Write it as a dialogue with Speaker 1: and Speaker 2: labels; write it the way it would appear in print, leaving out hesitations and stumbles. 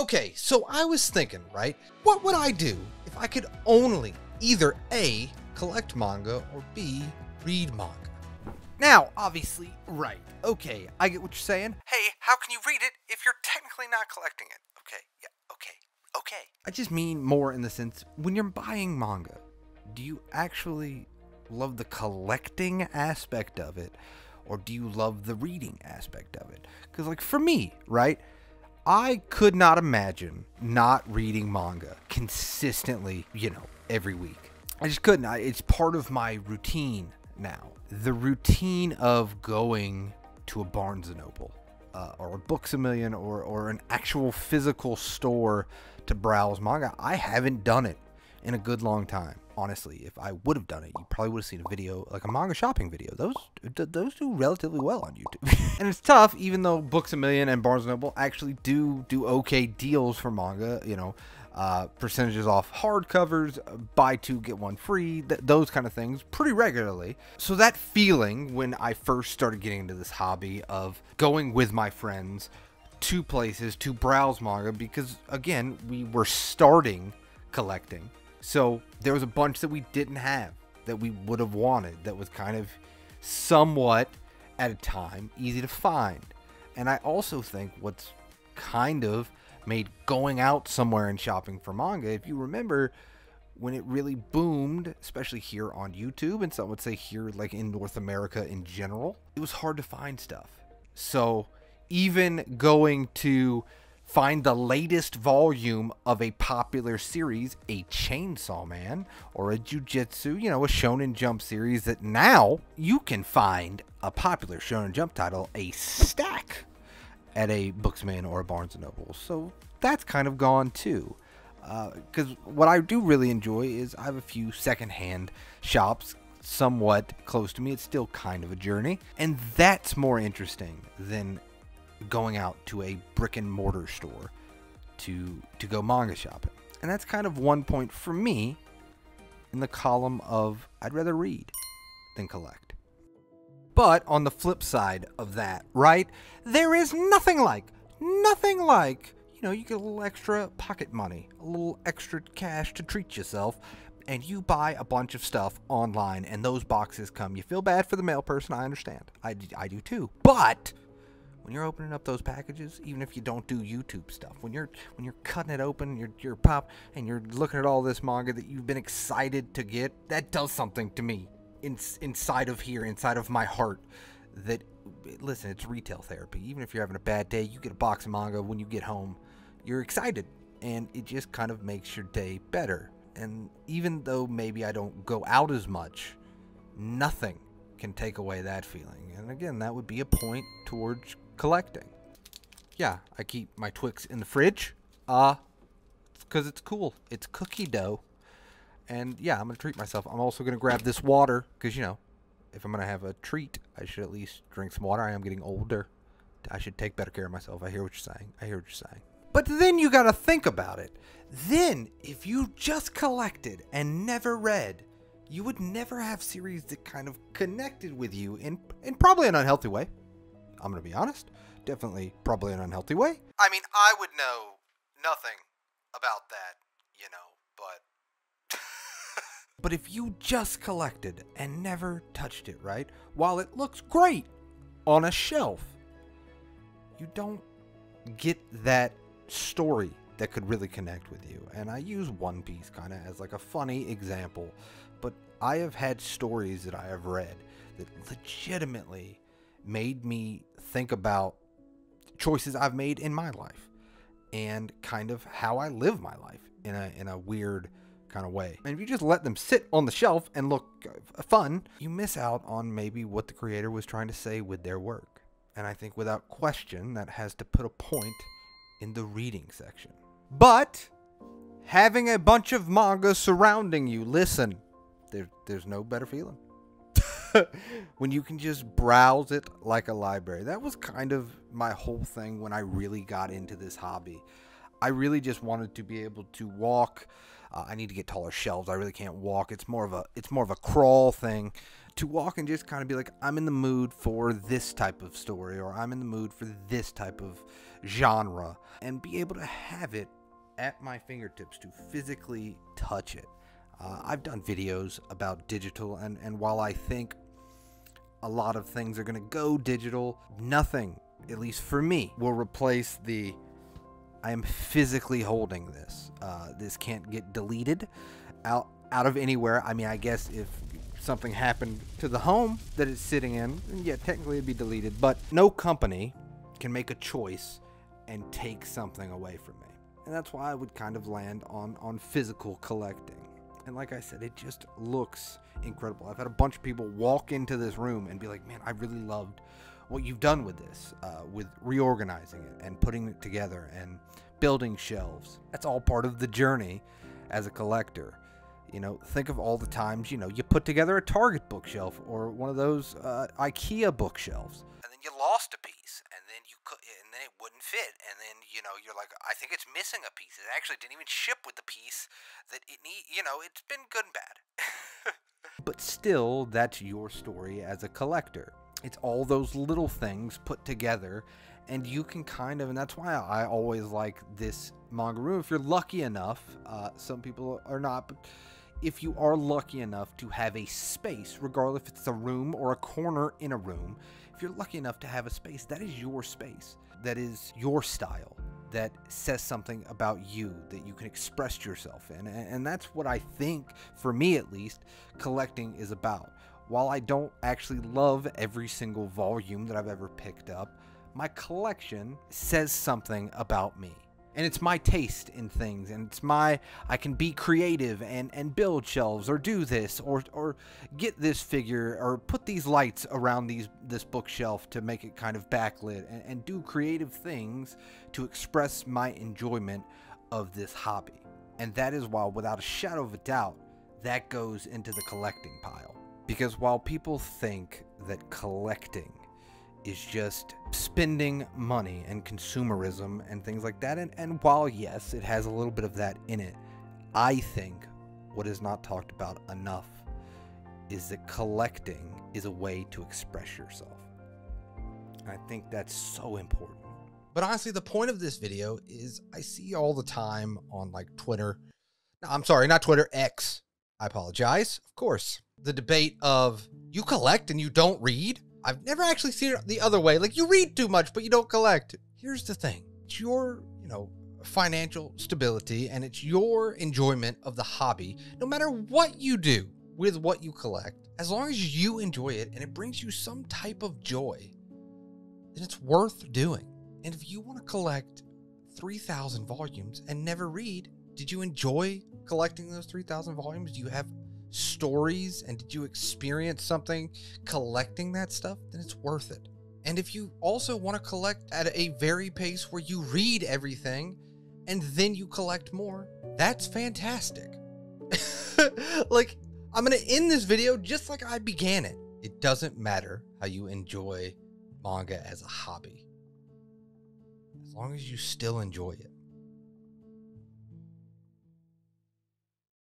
Speaker 1: Okay, so I was thinking, right? What would I do if I could only either A, collect manga, or B, read manga?
Speaker 2: Now, obviously, right. Okay, I get what you're saying. Hey, how can you read it if you're technically not collecting it? Okay, yeah, okay. I just mean more in the sense, when you're buying manga, do you actually love the collecting aspect of it, or do you love the reading aspect of it? Because, like, for me, right, I could not imagine not reading manga consistently, every week. I just couldn't. It's part of my routine now. The routine of going to a Barnes & Noble or a Books A Million or an actual physical store to browse manga. I haven't done it in a good long time. Honestly, if I would have done it, you probably would have seen a video, like a manga shopping video. Those do relatively well on YouTube. And it's tough, even though Books A Million and Barnes & Noble actually do okay deals for manga, percentages off hardcovers, buy two, get one free, those kind of things pretty regularly. So that feeling when I first started getting into this hobby of going with my friends to places to browse manga, because again, we were starting collecting. So there was a bunch that we didn't have that we would have wanted, that was kind of somewhat at a time easy to find. And I also think what's kind of made going out somewhere and shopping for manga, if you remember when it really boomed, especially here on YouTube, and some would say here like in North America in general, it was hard to find stuff. So even going to find the latest volume of a popular series, a Chainsaw Man or a Jujutsu, a Shonen Jump series, that now you can find a popular Shonen Jump title, a stack, at a Books A Million or a Barnes & Noble. So that's kind of gone too. Because what I do really enjoy is I have a few secondhand shops somewhat close to me. It's still kind of a journey. And that's more interesting than going out to a brick and mortar store to go manga shopping. And that's kind of one point for me in the column of I'd rather read than collect. But on the flip side of that, right, there is nothing like, you get a little extra pocket money, a little extra cash to treat yourself, and you buy a bunch of stuff online and those boxes come. You feel bad for the mail person, I understand. I do too. But when you're opening up those packages, even if you don't do YouTube stuff, when you're cutting it open, you're pop, and you're looking at all this manga that you've been excited to get, that does something to me inside of my heart. That, listen, it's retail therapy. Even if you're having a bad day, you get a box of manga, when you get home, you're excited, and it just kind of makes your day better. And even though maybe I don't go out as much, nothing can take away that feeling. And again, that would be a point towards collecting. Yeah, I keep my Twix in the fridge because it's cool. It's cookie dough. And yeah, I'm gonna treat myself. I'm also gonna grab this water because, if I'm gonna have a treat, I should at least drink some water. I am getting older. I should take better care of myself. I hear what you're saying. But then you gotta think about it. Then if you just collected and never read, you would never have series that kind of connected with you in probably an unhealthy way. I'm going to be honest. Definitely probably an unhealthy way. I mean, I would know nothing about that, but... But if you just collected and never touched it, right? While it looks great on a shelf, you don't get that story that could really connect with you. And I use One Piece kind of as like a funny example, but I have had stories that I have read that legitimately made me think about choices I've made in my life and kind of how I live my life in a weird kind of way. And if you just let them sit on the shelf and look fun, you miss out on maybe what the creator was trying to say with their work. And I think without question that has to put a point in the reading section. But having a bunch of manga surrounding you, listen, there's no better feeling. When you can just browse it like a library. That was kind of my whole thing when I really got into this hobby. I really just wanted to be able to walk. I need to get taller shelves. I really can't walk. It's more of a crawl thing. To walk and just kind of be like, I'm in the mood for this type of story, or I'm in the mood for this type of, genre and be able to have it at my fingertips to physically touch it. I've done videos about digital, and while I think a lot of things are going to go digital, nothing, at least for me, will replace the I am physically holding this. This can't get deleted out of anywhere. I mean, I guess if something happened to the home that it's sitting in, yeah, technically it'd be deleted, but no company can make a choice and take something away from me. And that's why I would kind of land on physical collecting. And like I said, it just looks incredible. I've had a bunch of people walk into this room and be like, man, I really loved what you've done with this, with reorganizing it and putting it together and building shelves. That's all part of the journey as a collector. You know, think of all the times, you know, you put together a Target bookshelf or one of those IKEA bookshelves, and then you lost a piece, and then and then it wouldn't fit, and then, you know, you're like, I think it's missing a piece. It actually didn't even ship with the piece that it need. You know, it's been good and bad. But still, that's your story as a collector. It's all those little things put together, and you can kind of, and that's why I always like this manga room. If you're lucky enough, some people are not, but if you are lucky enough to have a space, regardless if it's a room or a corner in a room, if you're lucky enough to have a space, that is your space. That is your style. That says something about you, that you can express yourself in. And that's what I think, for me at least, collecting is about. While I don't actually love every single volume that I've ever picked up, my collection says something about me. And it's my taste in things, and it's I can be creative and build shelves, or do this, or get this figure, or put these lights around this bookshelf to make it kind of backlit, and do creative things to express my enjoyment of this hobby. And that is why, without a shadow of a doubt, that goes into the collecting pile. Because while people think that collecting is just spending money and consumerism and things like that, and while yes, it has a little bit of that in it, I think what is not talked about enough is that collecting is a way to express yourself. And I think that's so important.
Speaker 1: But honestly, the point of this video is I see all the time on like Twitter. No, I'm sorry, not Twitter, X. I apologize. Of course. The debate of you collect and you don't read. I've never actually seen it the other way. Like, you read too much, but you don't collect. Here's the thing. It's your, financial stability, and it's your enjoyment of the hobby. No matter what you do with what you collect, as long as you enjoy it and it brings you some type of joy, then it's worth doing. And if you want to collect 3,000 volumes and never read, did you enjoy collecting those 3,000 volumes? Do you have stories, and did you experience something collecting that stuff? Then it's worth it. And if you also want to collect at a very pace where you read everything and then you collect more, that's fantastic. Like, I'm going to end this video just like I began it. It doesn't matter how you enjoy manga as a hobby, as long as you still enjoy it.